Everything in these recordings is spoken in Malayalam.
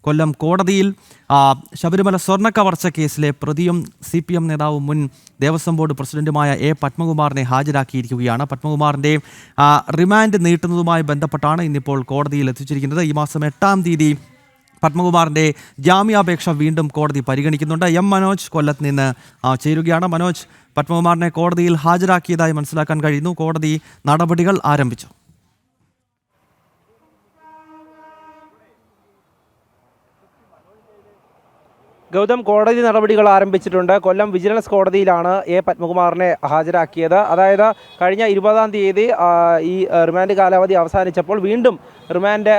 കൊല്ലം കോടതിയിൽ ശബരിമല സ്വർണ്ണക്കവർച്ച കേസിലെ പ്രതിയും CPM നേതാവും മുൻ ദേവസ്വം ബോർഡ് പ്രസിഡന്റുമായ A. പത്മകുമാറിനെ ഹാജരാക്കിയിരിക്കുകയാണ്. പത്മകുമാറിന്റെ റിമാൻഡ് നീട്ടുന്നതുമായി ബന്ധപ്പെട്ടാണ് ഇന്നിപ്പോൾ കോടതിയിൽ എത്തിച്ചിരിക്കുന്നത്. ഈ മാസം 8-ാം തീയതി പത്മകുമാറിന്റെ ജാമ്യാപേക്ഷ വീണ്ടും കോടതി പരിഗണിക്കുന്നുണ്ട്. മനോജ് കൊല്ലത്ത് നിന്ന് ചേരുകയാണ്. മനോജ്, പത്മകുമാറിനെ കോടതിയിൽ ഹാജരാക്കിയതായി മനസ്സിലാക്കാൻ കഴിയുന്നു. കോടതി നടപടികൾ ആരംഭിച്ചു. ഗൗതം, കോടതി നടപടികൾ ആരംഭിച്ചിട്ടുണ്ട്. കൊല്ലം വിജിലൻസ് കോടതിയിലാണ് A. പത്മകുമാറിനെ ഹാജരാക്കിയത്. അതായത് കഴിഞ്ഞ 20-ാം തീയതി ഈ റിമാൻഡ് കാലാവധി അവസാനിച്ചപ്പോൾ വീണ്ടും റിമാൻഡ്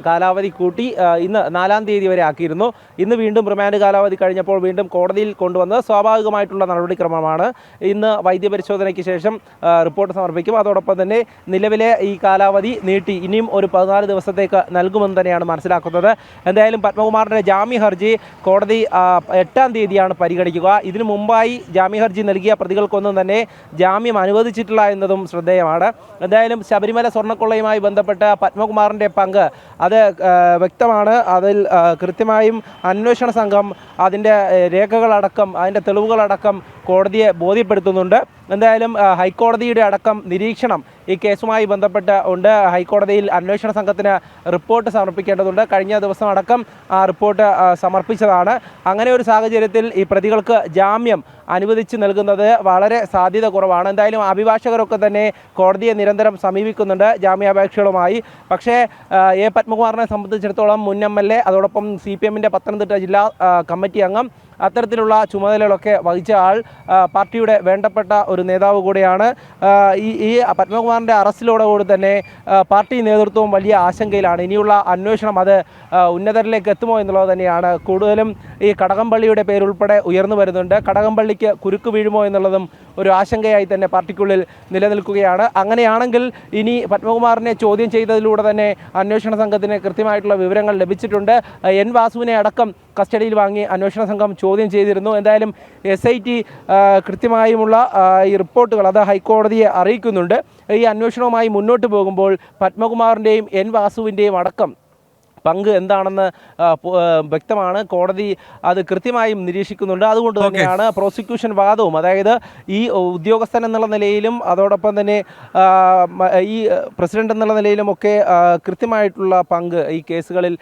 കാലാവധി കൂട്ടി ഇന്ന് 4-ാം തീയതി വരെ ആക്കിയിരുന്നു. ഇന്ന് വീണ്ടും റിമാൻഡ് കാലാവധി കഴിഞ്ഞപ്പോൾ വീണ്ടും കോടതിയിൽ കൊണ്ടുവന്ന് സ്വാഭാവികമായിട്ടുള്ള നടപടിക്രമമാണ്. ഇന്ന് വൈദ്യപരിശോധനയ്ക്ക് ശേഷം റിപ്പോർട്ട് സമർപ്പിക്കും. അതോടൊപ്പം തന്നെ നിലവിലെ ഈ കാലാവധി നീട്ടി ഇനിയും ഒരു 14 ദിവസത്തേക്ക് നൽകുമെന്ന് തന്നെയാണ് മനസ്സിലാക്കുന്നത്. എന്തായാലും പത്മകുമാറിൻ്റെ ജാമ്യ ഹർജി കോടതി 8-ാം തീയതിയാണ് പരിഗണിക്കുക. ഇതിനു മുമ്പായി ജാമ്യ ഹർജി നൽകിയ പ്രതികൾക്കൊന്നും തന്നെ ജാമ്യം അനുവദിച്ചിട്ടില്ല എന്നതും ശ്രദ്ധേയമാണ്. എന്തായാലും ശബരിമല സ്വർണ്ണക്കൊള്ളയുമായി ബന്ധപ്പെട്ട പത്മകുമാറിൻ്റെ പങ്ക് അത് വ്യക്തമാണ്. അതിൽ കൃത്യമായും അന്വേഷണ സംഘം അതിൻ്റെ രേഖകളടക്കം അതിൻ്റെ തെളിവുകളടക്കം കോടതിയെ ബോധ്യപ്പെടുത്തുന്നുണ്ട്. എന്തായാലും ഹൈക്കോടതിയുടെ അടക്കം നിരീക്ഷണം ഈ കേസുമായി ബന്ധപ്പെട്ട് ഉണ്ട്. ഹൈക്കോടതിയിൽ അന്വേഷണ സംഘത്തിന് റിപ്പോർട്ട് സമർപ്പിക്കേണ്ടതുണ്ട്. കഴിഞ്ഞ ദിവസം അടക്കം ആ റിപ്പോർട്ട് സമർപ്പിച്ചതാണ്. അങ്ങനെ ഒരു സാഹചര്യത്തിൽ ഈ പ്രതികൾക്ക് ജാമ്യം അനുവദിച്ച് നൽകുന്നത് വളരെ സാധ്യത കുറവാണ്. എന്തായാലും അഭിഭാഷകരൊക്കെ തന്നെ കോടതിയെ നിരന്തരം സമീപിക്കുന്നുണ്ട് ജാമ്യാപേക്ഷകളുമായി. പക്ഷേ A. പത്മകുമാറിനെ സംബന്ധിച്ചിടത്തോളം മുൻ MLA, അതോടൊപ്പം CPMൻ്റെ പത്തനംതിട്ട ജില്ലാ കമ്മിറ്റി അംഗം, അത്തരത്തിലുള്ള ചുമതലകളൊക്കെ വഹിച്ച ആൾ, പാർട്ടിയുടെ വേണ്ടപ്പെട്ട ഒരു നേതാവ് കൂടെയാണ്. ഈ പത്മകുമാറിൻ്റെ അറസ്റ്റിലോടുകൂടി തന്നെ പാർട്ടി നേതൃത്വവും വലിയ ആശങ്കയിലാണ്. ഇനിയുള്ള അന്വേഷണം അത് ഉന്നതരിലേക്ക് എത്തുമോ എന്നുള്ളത് തന്നെയാണ്. കൂടുതലും ഈ കടകംപള്ളിയുടെ പേരുൾപ്പെടെ ഉയർന്നു വരുന്നുണ്ട്. കടകംപള്ളിക്ക് കുരുക്ക് വീഴുമോ എന്നുള്ളതും ഒരു ആശങ്കയായി തന്നെ പാർട്ടിക്കുള്ളിൽ നിലനിൽക്കുകയാണ്. അങ്ങനെയാണെങ്കിൽ ഇനി പത്മകുമാറിനെ ചോദ്യം ചെയ്തതിലൂടെ തന്നെ അന്വേഷണ സംഘത്തിന് കൃത്യമായിട്ടുള്ള വിവരങ്ങൾ ലഭിച്ചിട്ടുണ്ട്. N. വാസുവിനെ അടക്കം കസ്റ്റഡിയിൽ വാങ്ങി അന്വേഷണ സംഘം ചോദ്യം ചെയ്തിരുന്നു. എന്തായാലും SIT കൃത്യമായുമുള്ള ഈ റിപ്പോർട്ടുകൾ അത് ഹൈക്കോടതിയെ അറിയിക്കുന്നുണ്ട്. ഈ അന്വേഷണവുമായി മുന്നോട്ട് പോകുമ്പോൾ പത്മകുമാറിൻ്റെയും N. വാസുവിൻ്റെയും അടക്കം പങ്ക് എന്താണെന്ന് വ്യക്തമാണ്. കോടതി അത് കൃത്യമായും നിരീക്ഷിക്കുന്നുണ്ട്. അതുകൊണ്ട് തന്നെയാണ് പ്രോസിക്യൂഷൻ വാദവും, അതായത് ഈ ഉദ്യോഗസ്ഥൻ എന്നുള്ള നിലയിലും അതോടൊപ്പം തന്നെ ഈ പ്രസിഡന്റ് എന്നുള്ള നിലയിലുമൊക്കെ കൃത്യമായിട്ടുള്ള പങ്ക് ഈ കേസുകളിൽ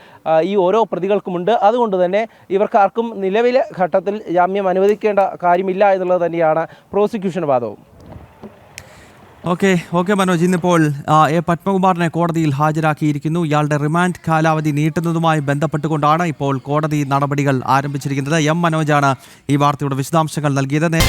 ഈ ഓരോ പ്രതികൾക്കുമുണ്ട്. അതുകൊണ്ട് തന്നെ ഇവർക്കാർക്കും നിലവിലെ ഘട്ടത്തിൽ ജാമ്യം അനുവദിക്കേണ്ട കാര്യമില്ല എന്നുള്ളത് തന്നെയാണ് പ്രോസിക്യൂഷൻ വാദവും. ഓക്കെ മനോജ്, ഇന്നിപ്പോൾ A. പത്മകുമാറിനെ കോടതിയിൽ ഹാജരാക്കിയിരിക്കുന്നു. ഇയാളുടെ റിമാൻഡ് കാലാവധി നീട്ടുന്നതുമായി ബന്ധപ്പെട്ടുകൊണ്ടാണ് ഇപ്പോൾ കോടതി നടപടികൾ ആരംഭിച്ചിരിക്കുന്നത്. മനോജാണ് ഈ വാർത്തയുടെ വിശദാംശങ്ങൾ നൽകിയത്.